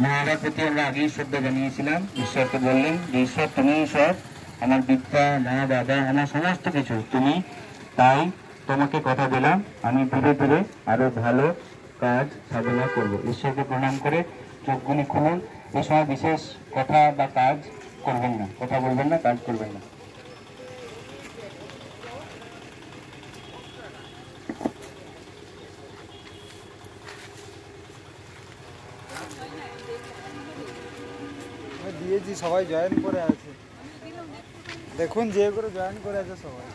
মহারাজ প্রতি আমরা আগেই শ্রদ্ধা জানিয়েছিলাম। ঈশ্বরকে বললেন যে ঈশ্বর তুমি ঈশ্বর, আমার বিদ্যা, মা, বাবা, আমার সমস্ত কিছু তুমি, তাই তোমাকে কথা দিলাম আমি ধীরে ধীরে আরো ভালো কাজ সাধনা করবো। ঈশ্বরকে প্রণাম করে চোখগুলি খুলুন। এই সময় বিশেষ কথা বা কাজ করবেন না, কথা বলবেন না, কাজ করবেন না। দিয়েছি, সবাই জয়েন করে আছে, দেখুন যে করে জয়েন করে আছে সবাই।